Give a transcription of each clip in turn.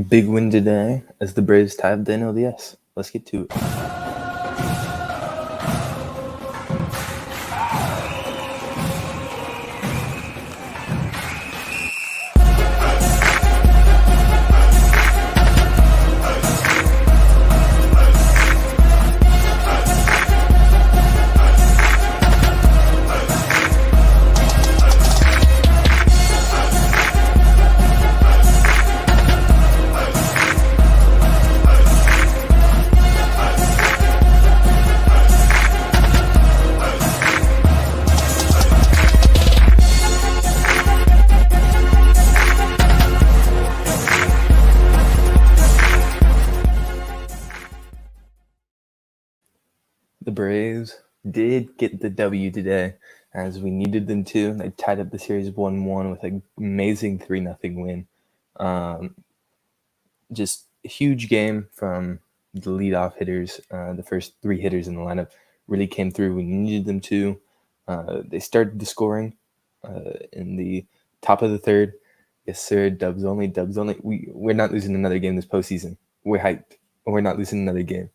Big win today as the Braves tied the NLDS. Let's get to it. The Braves did get the W today, as we needed them to. They tied up the series 1-1 with an amazing 3-0 win. Just a huge game from the leadoff hitters. The first three hitters in the lineup really came through. We needed them to. They started the scoring in the top of the third. Yes, sir. Dubs only. Dubs only. We're not losing another game this postseason. We're hyped. We're not losing another game.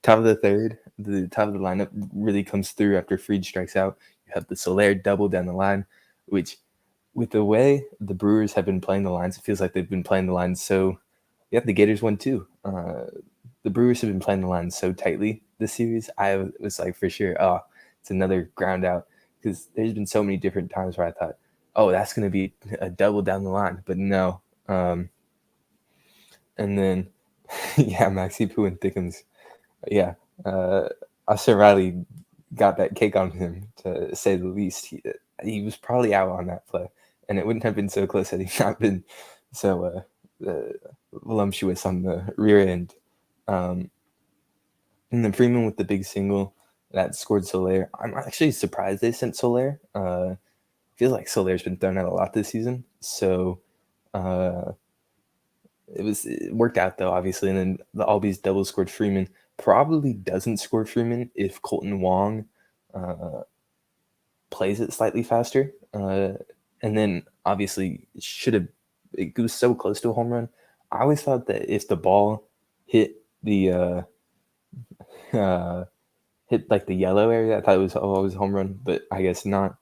Top of the third, the top of the lineup really comes through after Fried strikes out. You have the Soler double down the line, which, with the way the Brewers have been playing the lines, it feels like they've been playing the lines so. Yeah, the Gators won too. The Brewers have been playing the lines so tightly this series. I was like, for sure, it's another ground out, because there's been so many different times where I thought, that's going to be a double down the line, but no. And then, yeah, Maxi Poo and Thickens. Yeah, Austin Riley got that cake on him, to say the least. He was probably out on that play, and it wouldn't have been so close had he not been so voluptuous on the rear end. And then Freeman with the big single that scored Soler. I'm actually surprised they sent Soler. Feels like Soler's been thrown out a lot this season, so it worked out though, obviously. And then the Albies double scored Freeman. Probably doesn't score Freeman if Colton Wong plays it slightly faster. And then obviously it was so close to a home run. I always thought that if the ball hit the hit like the yellow area, I thought it was always a home run, but I guess not.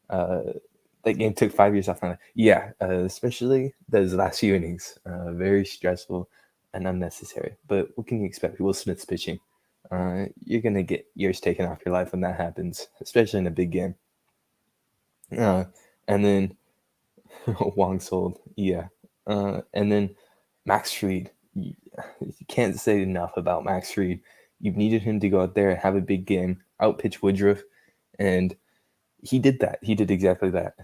That game took 5 years off my life. Yeah, especially those last few innings. Very stressful and unnecessary. But what can you expect? Will Smith's pitching. You're going to get years taken off your life when that happens, especially in a big game. And then Wong sold. Yeah. And then Max Fried. You can't say enough about Max Fried. You've needed him to go out there and have a big game, outpitch Woodruff, and he did that. He did exactly that.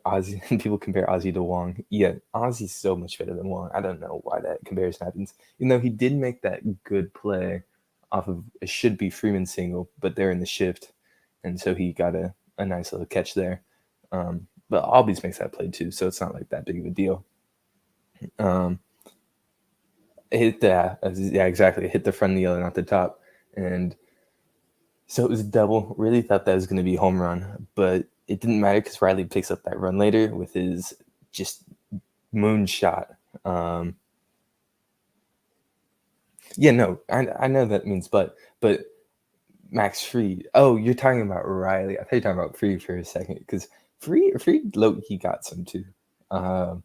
Ozzy, people compare Ozzy to Wong. Yeah, Ozzy's so much better than Wong. I don't know why that comparison happens. Even though he did make that good play off of it should be Freeman single, but they're in the shift, and so he got a nice little catch there. But Albies makes that play too, so it's not like that big of a deal. It hit exactly. It hit the front of the yellow, not the top, and so it was a double. Really thought that was going to be a home run, but it didn't matter because Riley picks up that run later with his just moonshot. I know that means but Max Fried. Oh, you're talking about Riley. I thought you were talking about Fried for a second, because Fried low-key got some too. And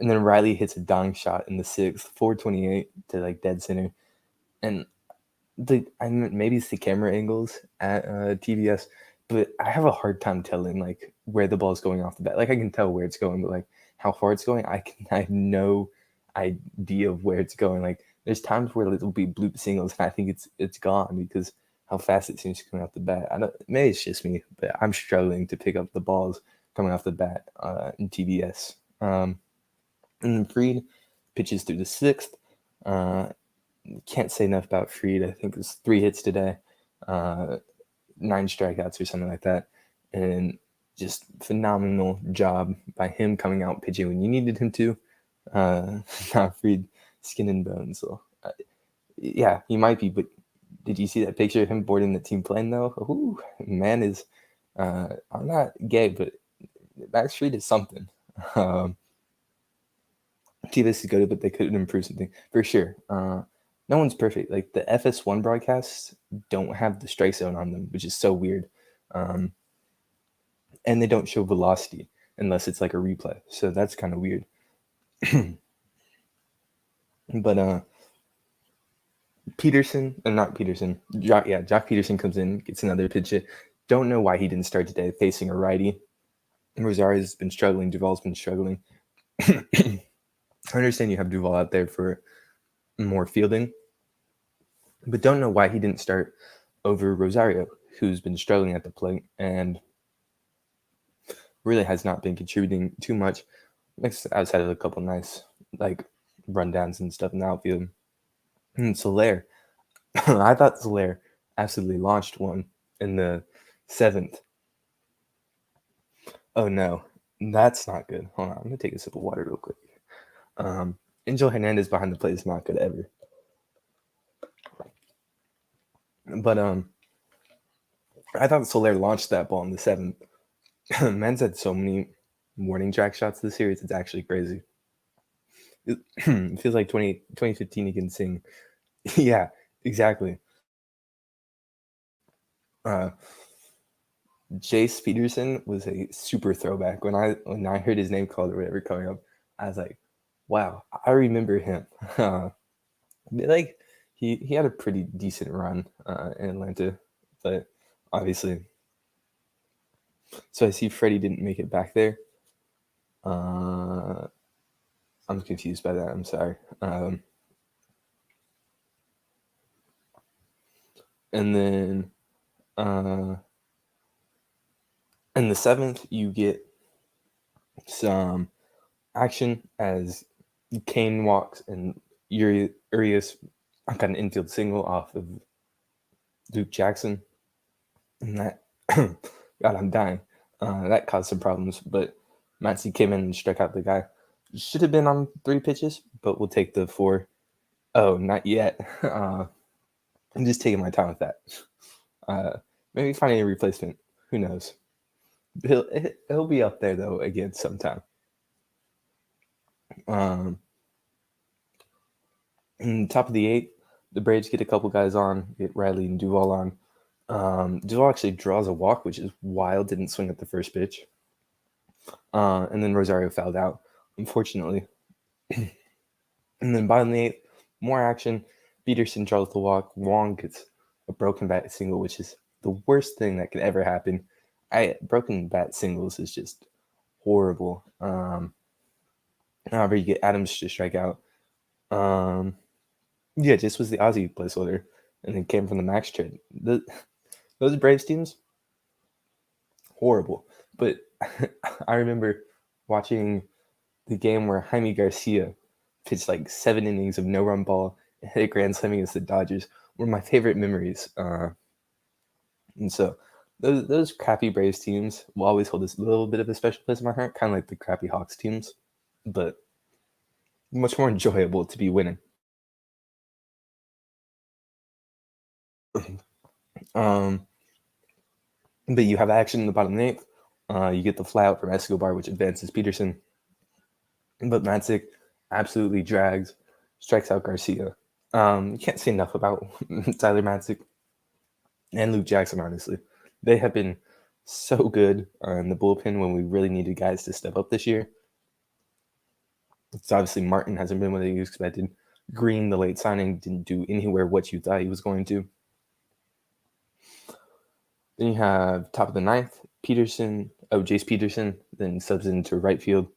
then Riley hits a dong shot in the sixth, 428 to like dead center, and maybe it's the camera angles at TBS, but I have a hard time telling like where the ball is going off the bat. Like I can tell where it's going, but like how far it's going, I have no idea of where it's going. Like there's times where it'll be bloop singles, and I think it's gone because how fast it seems to come off the bat. Maybe it's just me, but I'm struggling to pick up the balls coming off the bat in TBS. And then Fried pitches through the sixth. Can't say enough about Fried. I think it was 3 hits today, 9 strikeouts or something like that, and just phenomenal job by him coming out pitching when you needed him to. Not Fried, skin and bones. So, yeah, he might be, but did you see that picture of him boarding the team plane though? Ooh, man is, I'm not gay, but Max Fried is something. TBS is good, but they could improve something for sure. No one's perfect. Like the FS1 broadcasts don't have the strike zone on them, which is so weird. And they don't show velocity unless it's like a replay. So that's kind of weird. But Jock Peterson comes in, gets another pitch hit. Don't know why he didn't start today facing a righty. Rosario's been struggling. Duvall's been struggling. I understand you have Duvall out there for more fielding, but don't know why he didn't start over Rosario, who's been struggling at the plate and really has not been contributing too much, outside of a couple nice like rundowns and stuff in the outfield. And Soler, I thought Soler absolutely launched one in the 7th. Oh no, that's not good. Hold on, I'm gonna take a sip of water real quick. Angel Hernandez behind the plate is not good ever. But I thought Soler launched that ball in the 7th. Man's had so many warning track shots this series, it's actually crazy. It feels like 2015 he can sing. Yeah, exactly. Jace Peterson was a super throwback. When I heard his name called or whatever coming up, I was like, wow, I remember him. Like he had a pretty decent run in Atlanta, but obviously. So I see Freddie didn't make it back there. I'm confused by that. I'm sorry. And then in the 7th, you get some action as Kane walks and Urias got an infield single off of Luke Jackson. And that, God, I'm dying. That caused some problems, but Matsy came in and struck out the guy. Should have been on 3 pitches, but we'll take the 4. Oh, not yet. I'm just taking my time with that. Maybe finding a replacement. Who knows? He'll be up there though again sometime. In top of the 8th, the Braves get a couple guys on, get Riley and Duvall on. Duvall actually draws a walk, which is wild. Didn't swing at the first pitch. And then Rosario fouled out, unfortunately. And then bottom of the 8th, more action. Peterson draws the walk. Wong gets a broken bat single, which is the worst thing that could ever happen. Broken bat singles is just horrible. However, you get Adams to strike out. Yeah, just was the Aussie placeholder, and then came from the max trade. Those Braves teams, horrible. But I remember watching the game where Jaime Garcia pitched like 7 innings of no-run ball and hit a grand slam against the Dodgers. One of my favorite memories. And so those crappy Braves teams will always hold this little bit of a special place in my heart, kind of like the crappy Hawks teams, but much more enjoyable to be winning. But you have action in the bottom 8th. You get the fly out from Escobar, which advances Peterson. But Matzik absolutely drags, strikes out Garcia. You can't say enough about Tyler Matzik and Luke Jackson, honestly. They have been so good in the bullpen when we really needed guys to step up this year. It's obviously Martin hasn't been what you expected. Green, the late signing, didn't do anywhere what you thought he was going to. Then you have top of the 9th, Jace Peterson, then subs into right field.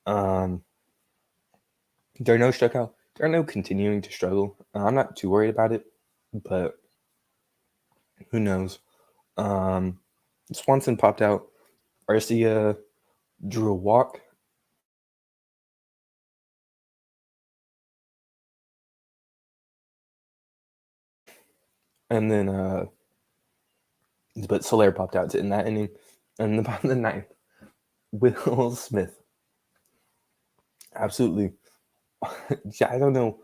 D'Arnaud struck out. D'Arnaud continuing to struggle. I'm not too worried about it, but who knows? Swanson popped out. Arcia drew a walk. And then, but Soler popped out in that inning. And the bottom of the 9th, Will Smith. Absolutely. I don't know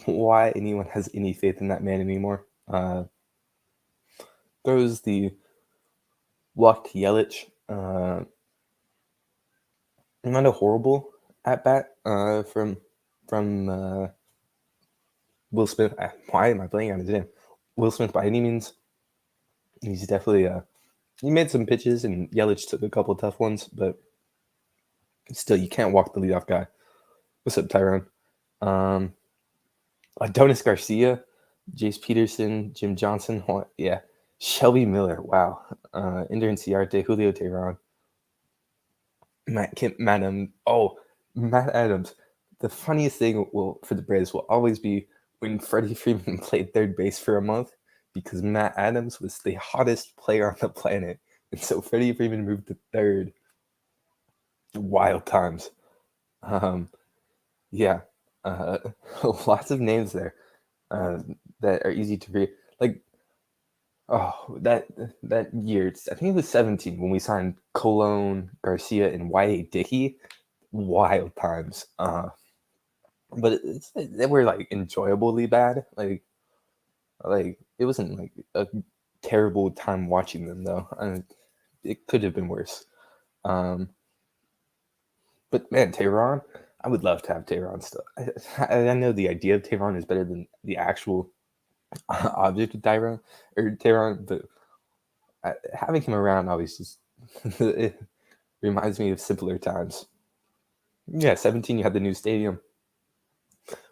why anyone has any faith in that man anymore. Throws the walk to Yelich. Not a horrible at bat from from Will Smith. Why am I playing on his name? Will Smith by any means. He's definitely he made some pitches and Yelich took a couple tough ones, but still you can't walk the leadoff guy. What's up, Tyrone? Adonis Garcia, Jace Peterson, Jim Johnson, yeah, Shelby Miller, wow, Ender Inciarte, Julio Teheran, Matt Adams. The funniest thing for the Braves will always be when Freddie Freeman played third base for a month because Matt Adams was the hottest player on the planet, and so Freddie Freeman moved to third. Wild times. Yeah, lots of names there that are easy to read. Like, that year, I think it was 17 when we signed Colon, Garcia, and Y.A. Dickey. Wild times. But they were like enjoyably bad. Like it wasn't like a terrible time watching them though. It could have been worse. But man, Tehran, I would love to have Tehran still. I know the idea of Tehran is better than the actual object of Tehran, but having him around always just it reminds me of simpler times. Yeah, 17, you had the new stadium,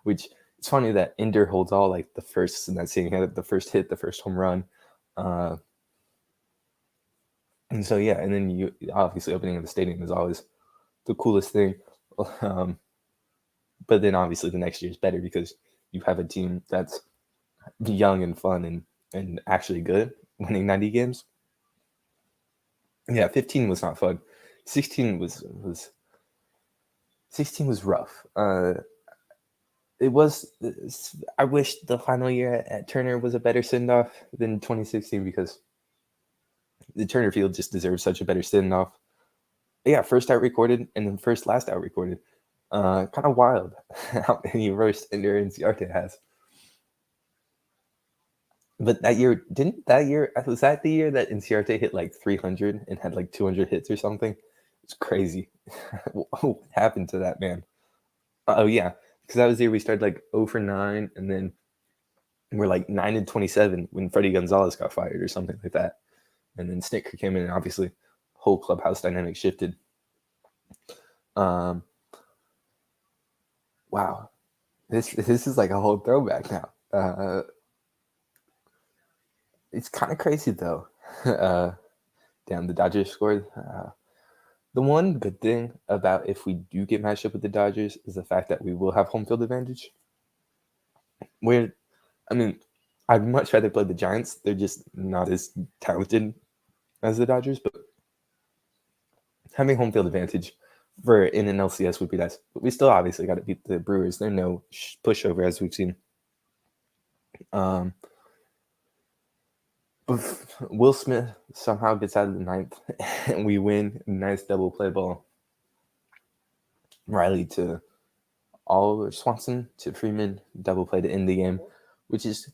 which it's funny that Ender holds all like the firsts in that stadium. He had the first hit, the first home run. And so, yeah, and then you obviously opening of the stadium is always the coolest thing. But then obviously the next year is better because you have a team that's young and fun and actually good, winning 90 games. Yeah, 15 was not fun. 16 was 16 was rough. It was. I wish the final year at Turner was a better send off than 2016 because the Turner Field just deserves such a better send off. Yeah, first out recorded and then first last out recorded. Kind of wild how many roast Ender Inciarte has. But was that the year that Inciarte hit like 300 and had like 200 hits or something? It's crazy. What happened to that man? Oh yeah, because that was the year we started like 0 for 9, and then we're like 9 and 27 when Freddie Gonzalez got fired or something like that, and then Snicker came in, and obviously, whole clubhouse dynamic shifted. Wow, this is like a whole throwback now. It's kind of crazy though. Damn, the Dodgers scored. The one good thing about if we do get matched up with the Dodgers is the fact that we will have home field advantage. I'd much rather play the Giants. They're just not as talented as the Dodgers, but having home field advantage for in NLCS would be nice. But we still obviously got to beat the Brewers. They're no pushover as we've seen. Will Smith somehow gets out of the ninth, and we win. Nice double play ball. Riley to Oliver Swanson to Freeman, double play to end the game, which is,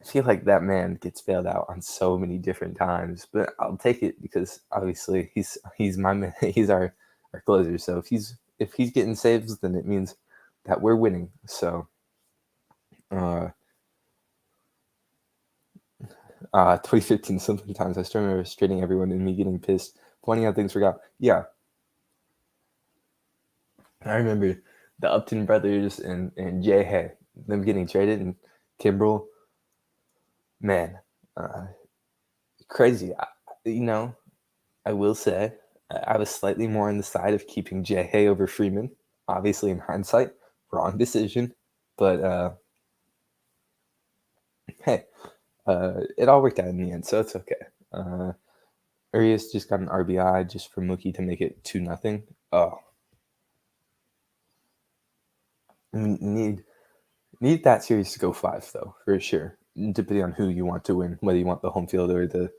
I feel like that man gets bailed out on so many different times, but I'll take it because obviously he's my man, he's our closer. So if he's getting saves, then it means that we're winning. So 2015, sometimes I still remember straighting everyone and me getting pissed, pointing out things forgot. Yeah. I remember the Upton brothers and Jay Hay, them getting traded, and Kimbrel. Man, crazy. I will say I was slightly more on the side of keeping Jay Hay over Freeman. Obviously, in hindsight, wrong decision. But hey, it all worked out in the end, so it's okay. Urias just got an RBI just for Mookie to make it 2-0. Oh, need that series to go 5 though, for sure. Depending on who you want to win, whether you want the home field or the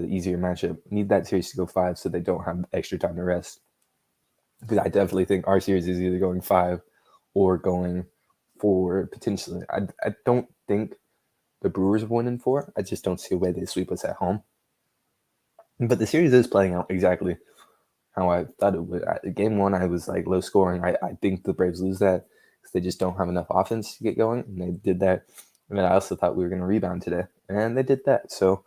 easier matchup, need that series to go 5 so they don't have extra time to rest. Because I definitely think our series is either going 5 or going 4 potentially. I don't think the Brewers are 1-4. I just don't see a way they sweep us at home. But the series is playing out exactly how I thought it would. Game 1, I was like low scoring. I think the Braves lose that. because they just don't have enough offense to get going, and they did that. And then I also thought we were going to rebound today, and they did that. So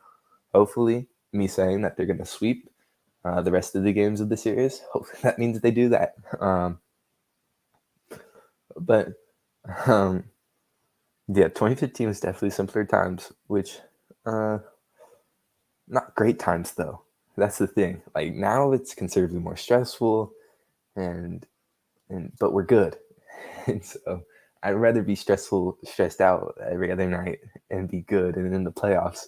hopefully, me saying that they're going to sweep the rest of the games of the series, hopefully that means they do that. But yeah, 2015 was definitely simpler times, which not great times though. That's the thing. Like now it's considerably more stressful, and but we're good. And so I'd rather be stressed out every other night and be good and in the playoffs.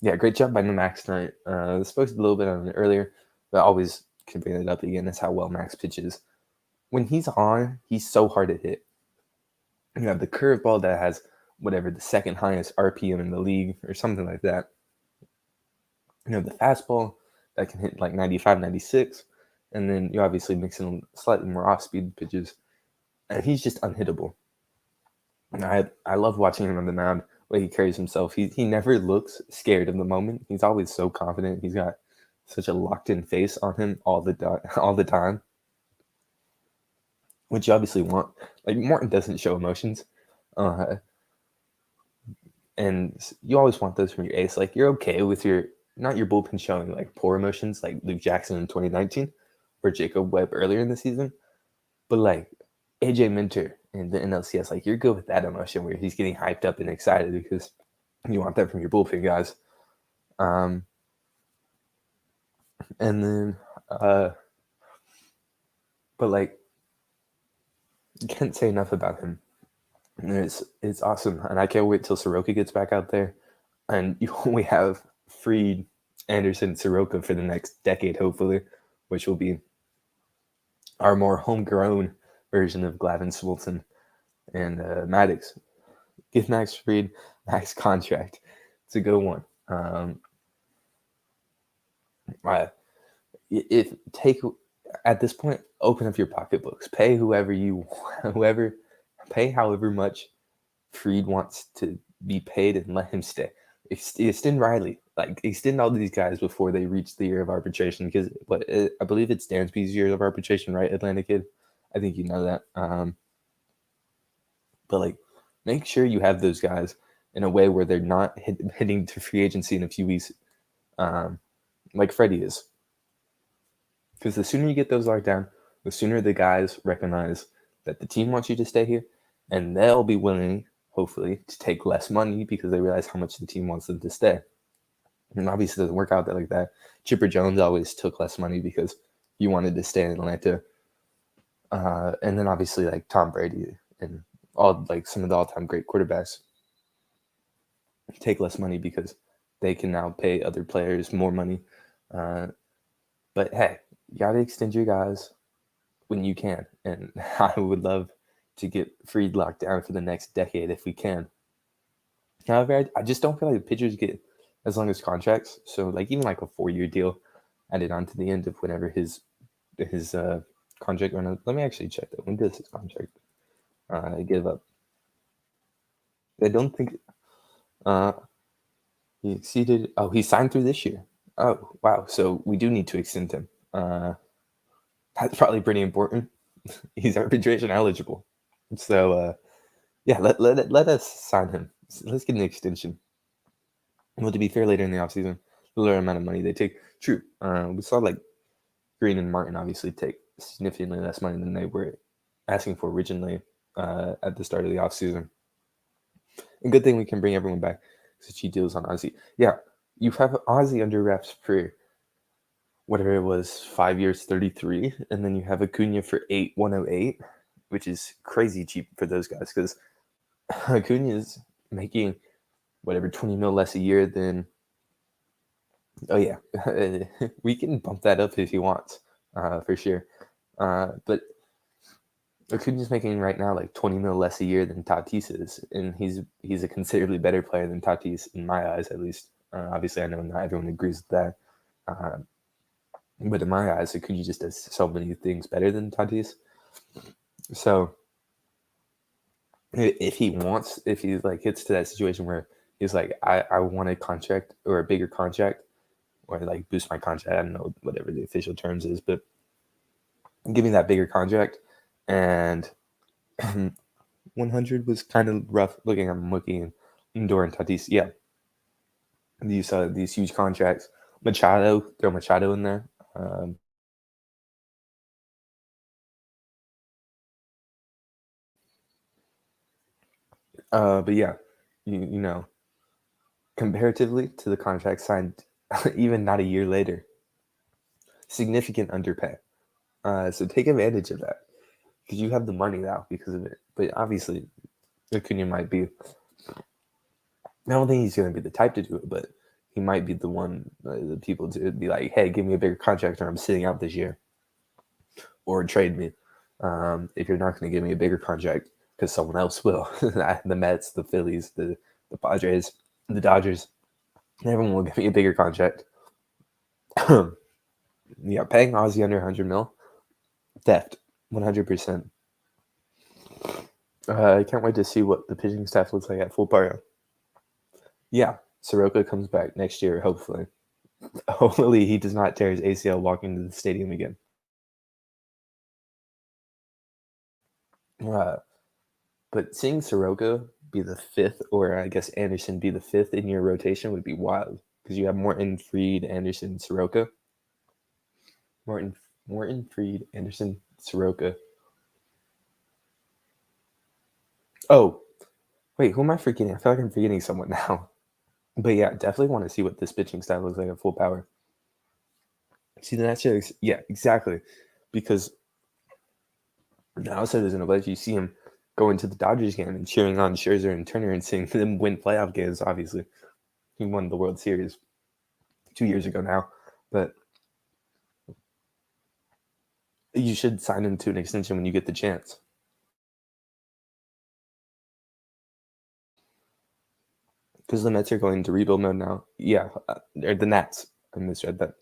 Yeah, great job by Max tonight. I spoke a little bit on it earlier, but I always can bring it up again. That's how well Max pitches. When he's on, he's so hard to hit. You have the curveball that has whatever the second highest RPM in the league or something like that. You have the fastball that can hit like 95, 96. And then you obviously mix in slightly more off-speed pitches. And he's just unhittable. And I love watching him on the mound, the way he carries himself. He never looks scared of the moment. He's always so confident. He's got such a locked-in face on him all the time, which you obviously want. Like Morton doesn't show emotions, and you always want those from your ace. Like you're okay with not your bullpen showing like poor emotions, like Luke Jackson in 2019 or Jacob Webb earlier in the season, but like AJ Minter in the NLCS, like you're good with that emotion where he's getting hyped up and excited because you want that from your bullpen guys. And then, but like, you can't say enough about him. And it's awesome, and I can't wait till Soroka gets back out there, and you only have Fried, Anderson, Soroka for the next decade, hopefully, which will be our more homegrown version of Glavine, Swilton, and Maddox. Give Max Fried max contract. It's a good one. If take at this point, open up your pocketbooks. Pay pay however much Fried wants to be paid, and let him stay. Extend Riley, like extend all these guys before they reach the year of arbitration. Because I believe it's Dansby's year of arbitration, right, Atlanta kid? I think you know that. But like, make sure you have those guys in a way where they're not hitting to free agency in a few weeks, like Freddie is. Because the sooner you get those locked down, the sooner the guys recognize that the team wants you to stay here, and they'll be willing, hopefully, to take less money because they realize how much the team wants them to stay. And obviously, it doesn't work out like that. Chipper Jones always took less money because he wanted to stay in Atlanta. And then obviously, like Tom Brady and some of the all-time great quarterbacks take less money because they can now pay other players more money. But hey, you got to extend your guys when you can. And I would love to get Fried locked down for the next decade if we can. However, I just don't feel like the pitchers get as long as contracts. So like even like a 4-year deal added on to the end of whenever his contract run out. Let me actually check that. When does his contract give up? I don't think he exceeded. Oh, he signed through this year. Oh, wow. So we do need to extend him. That's probably pretty important. He's arbitration eligible. So, yeah, let us sign him. Let's get an extension. Well, to be fair, later in the offseason, the lower amount of money they take. True. We saw like Green and Martin obviously take significantly less money than they were asking for originally at the start of the offseason. And good thing we can bring everyone back. Such deals on Ozzy. Yeah, you have Ozzy under wraps for whatever it was, 5 years, 33, and then you have Acuna for 108, which is crazy cheap for those guys because Acuna is making whatever 20 mil less a year than. Oh yeah, we can bump that up if he wants, for sure. But Acuna's making right now like 20 mil less a year than Tatis is, and he's a considerably better player than Tatis in my eyes, at least. Obviously, I know not everyone agrees with that, but in my eyes, Acuna just does so many things better than Tatis. So if he like gets to that situation where he's like, I want a contract or a bigger contract, or like boost my contract, I don't know whatever the official terms is, but give me that bigger contract, and 100 was kind of rough. Looking at Mookie and Doran Tatis, yeah, these huge contracts. Machado, throw Machado in there. But yeah, you know, comparatively to the contract signed, even not a year later, significant underpay. So take advantage of that because you have the money now because of it. But obviously, Acuna might be. I don't think he's going to be the type to do it, but he might be the one, the people to be like, "Hey, give me a bigger contract, or I'm sitting out this year, or trade me." If you're not going to give me a bigger contract, because someone else will, the Mets, the Phillies, the Padres, the Dodgers, everyone will give me a bigger contract. Yeah, paying Ozzy under 100 mil, theft, 100%. I can't wait to see what the pitching staff looks like at full power. Yeah, Soroka comes back next year, hopefully. Hopefully, he does not tear his ACL walking into the stadium again. Uh, but seeing Soroka be the fifth, or I guess Anderson be the fifth in your rotation would be wild because you have Morton, Fried, Anderson, Soroka. Morton, Fried, Anderson, Soroka. Oh, wait, who am I forgetting? I feel like I'm forgetting someone now. But yeah, definitely want to see what this pitching style looks like at full power. See the next year, yeah, exactly. Because the outsiders in a way, you see him going to the Dodgers game and cheering on Scherzer and Turner and seeing them win playoff games. Obviously, he won the World Series 2 years ago now, but you should sign him to an extension when you get the chance. Because the Mets are going to rebuild mode now. Yeah, or the Nats. I misread that.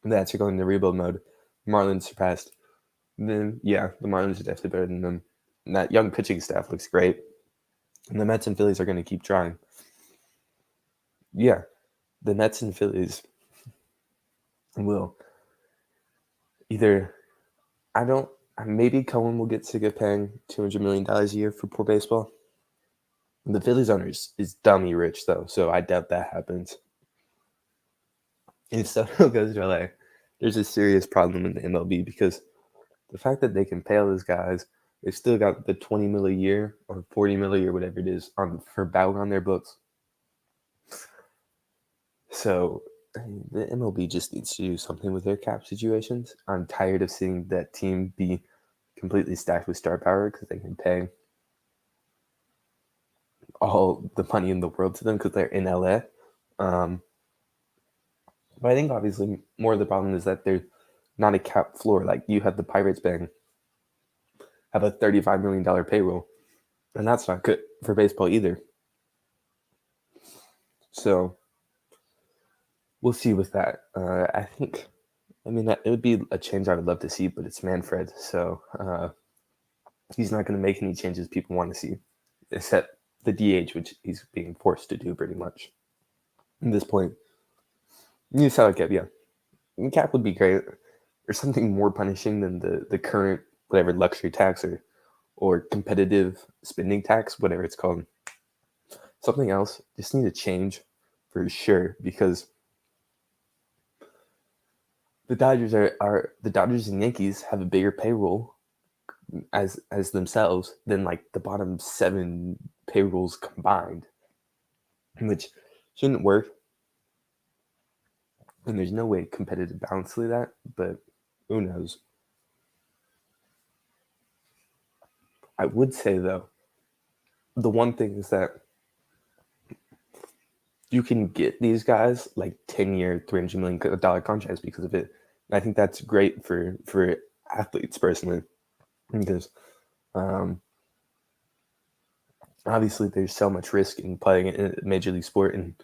The Nats are going to rebuild mode. Marlins surpassed. Then yeah, the Marlins are definitely better than them. And that young pitching staff looks great. And the Mets and Phillies are going to keep trying. Yeah, the Mets and Phillies will either. I don't. Maybe Cohen will get sick of paying $200 million a year for poor baseball. The Phillies owners is dummy rich though, so I doubt that happens. If Soto goes to LA, there's a serious problem in the MLB because the fact that they can pay all those guys, they've still got the 20 mil a year or 40 mil a year, whatever it is, for Bauer on their books. So the MLB just needs to do something with their cap situations. I'm tired of seeing that team be completely stacked with star power because they can pay all the money in the world to them because they're in LA. But I think obviously more of the problem is that there's not a cap floor. Like you have the Pirates bang have a $35 million payroll, and that's not good for baseball either. So we'll see with that. I think, I mean, it would be a change I would love to see, but it's Manfred, so he's not going to make any changes people want to see, except the DH, which he's being forced to do pretty much at this point. New salary cap, yeah. Cap would be great, or something more punishing than the current whatever luxury tax or competitive spending tax, whatever it's called. Something else just need to change for sure because the Dodgers are the Dodgers and Yankees have a bigger payroll as themselves than like the bottom 7 payrolls combined, which shouldn't work. And there's no way competitive balance to that, but who knows? I would say though, the one thing is that you can get these guys like 10-year, $300 million contracts because of it. And I think that's great for athletes personally because um, obviously there's so much risk in playing in a major league sport, and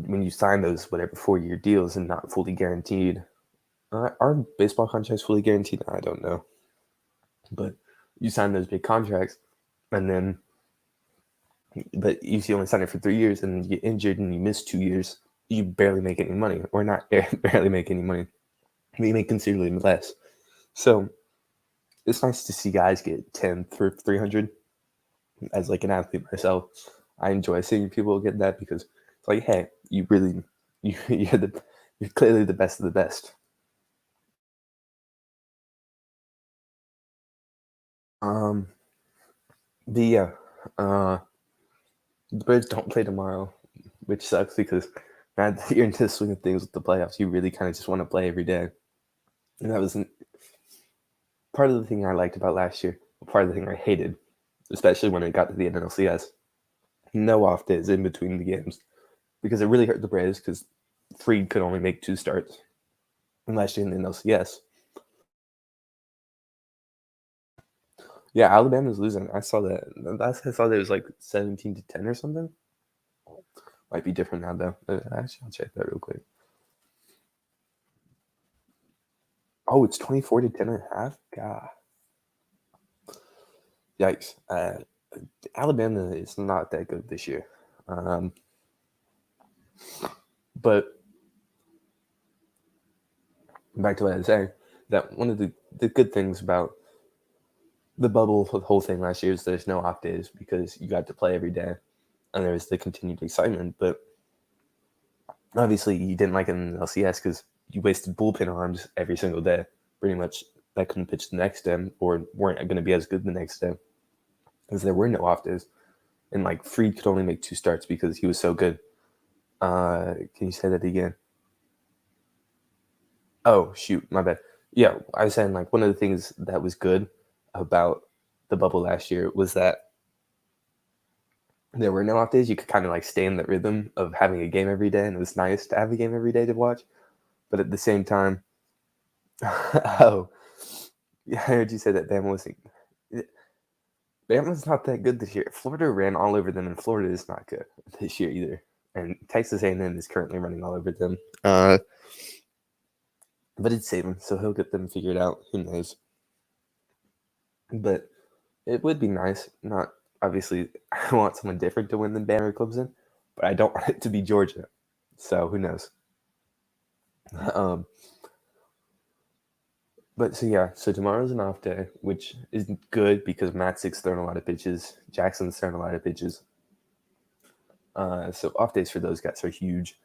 when you sign those whatever 4-year deals and not fully guaranteed, are baseball contracts fully guaranteed? I don't know, but you sign those big contracts, and then but you only sign it for 3 years, and you get injured and you miss 2 years, you barely make any money, or not barely make any money. You make considerably less. So it's nice to see guys get 10 for 300. As like an athlete myself, I enjoy seeing people get that because it's like, hey, you really, you're clearly the best of the best. Um, but yeah, uh, the Braves don't play tomorrow, which sucks because now that you're into the swing of things with the playoffs, you really kind of just want to play every day. And that was part of the thing I liked about last year. Part of the thing I hated, especially when it got to the NLCS. No off days in between the games because it really hurt the Braves because Fried could only make 2 starts. And last year in the NLCS, yeah, Alabama's losing. I saw that. Last I saw that it was like 17-10 or something. Might be different now though. Actually, I'll check that real quick. Oh, it's 24-10 and a half. God, yikes! Alabama is not that good this year. Um, but back to what I was saying, that one of the good things about the bubble, the whole thing last year is there's no off days because you got to play every day, and there's the continued excitement. But obviously, you didn't like it in the LCS because you wasted bullpen arms every single day, pretty much. That couldn't pitch the next day or weren't going to be as good the next day because there were no off days, and like Fried could only make 2 starts because he was so good. Can you say that again? Oh shoot, my bad. Yeah, I was saying like one of the things that was good about the bubble last year was that there were no off days. You could kind of like stay in the rhythm of having a game every day, and it was nice to have a game every day to watch. But at the same time, oh, yeah, I heard you say that Bama was. Bama's not that good this year. Florida ran all over them, and Florida is not good this year either. And Texas A&M is currently running all over them. But it's Saban, so he'll get them figured out. Who knows? But it would be nice. Not obviously, I want someone different to win than Bama or Clemson, but I don't want it to be Georgia. So who knows? Um, but so yeah, so tomorrow's an off day, which is good because Matzik's throwing a lot of pitches, Jackson's throwing a lot of pitches. So off days for those guys are huge.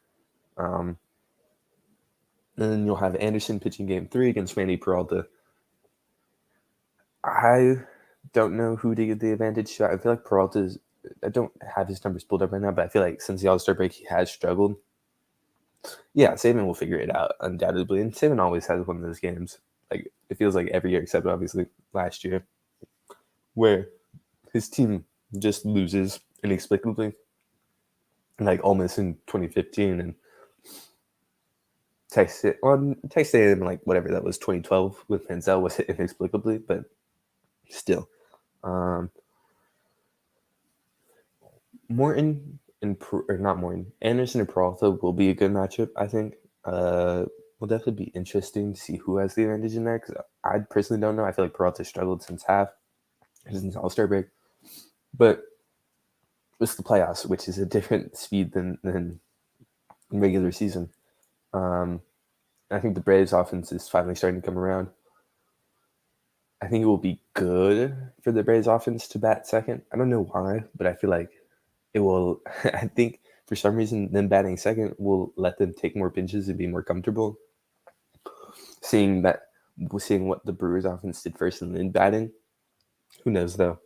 And then you'll have Anderson pitching game 3 against Manny Peralta. I don't know who to give the advantage to. I feel like Peralta's. I don't have his numbers pulled up right now, but I feel like since the All-Star break, he has struggled. Yeah, Saban will figure it out undoubtedly, and Saban always has one of those games. Like it feels like every year, except obviously last year, where his team just loses inexplicably, like almost in 2015 and Texas A&M like whatever that was 2012 with Manziel was inexplicably, but still. Um, Morton or not Morton, Anderson and Peralta will be a good matchup. I think. Will definitely be interesting to see who has the advantage in there because I personally don't know. I feel like Peralta struggled since All-Star break, but it's the playoffs, which is a different speed than regular season. Um, I think the Braves offense is finally starting to come around. I think it will be good for the Braves offense to bat second. I don't know why, but I feel like it will. I think for some reason, them batting second will let them take more pitches and be more comfortable. Seeing what the Brewers offense did first and then batting, who knows though.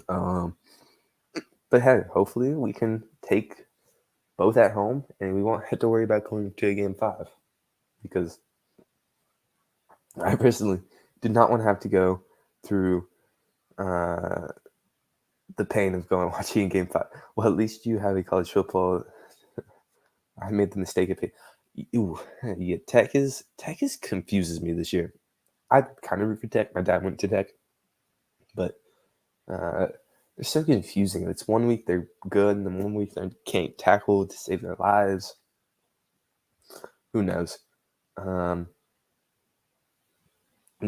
Um, but hey, hopefully we can take both at home and we won't have to worry about going to a game 5 because I personally did not want to have to go through the pain of going watching game 5. Well, at least you have a college football. I made the mistake of it. Ooh, yeah, Tech is confuses me this year. I kind of root for Tech. My dad went to Tech, but they're so confusing. It's one week they're good, and then one week they can't tackle to save their lives. Who knows?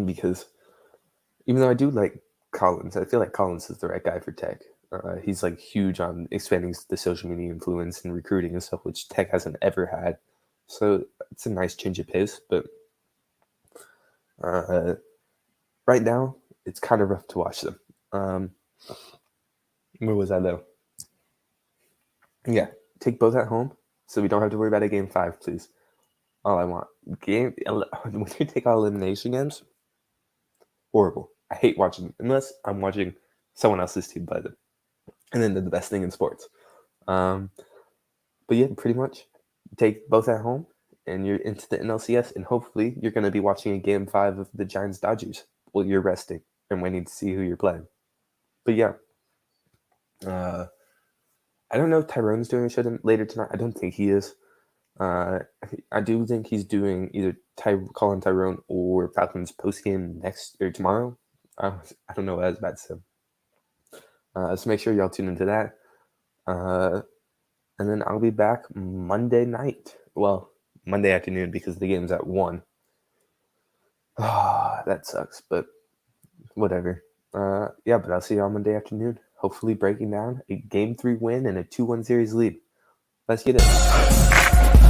Because even though I do like Collins, I feel like Collins is the right guy for Tech. He's like huge on expanding the social media influence and recruiting and stuff, which Tech hasn't ever had. So it's a nice change of pace, but right now, it's kind of rough to watch them. Where was I though? Yeah, take both at home, so we don't have to worry about a game 5, please. All I want. When you take out elimination games, horrible. I hate watching them, unless I'm watching someone else's team play them. And then they're the best thing in sports. But yeah, pretty much take both at home, and you're into the NLCS, and hopefully you're going to be watching a game 5 of the Giants Dodgers while you're resting and waiting to see who you're playing. But yeah, I don't know if Tyrone's doing a show later tonight. I don't think he is. I do think he's doing either Colin Tyrone or Falcons postgame next or tomorrow. I don't know what I was about to say. So make sure y'all tune into that. And then I'll be back Monday night. Well, Monday afternoon because the game's at 1. That sucks, but whatever. Yeah, but I'll see y'all Monday afternoon. Hopefully breaking down a Game 3 win and a 2-1 series lead. Let's get it.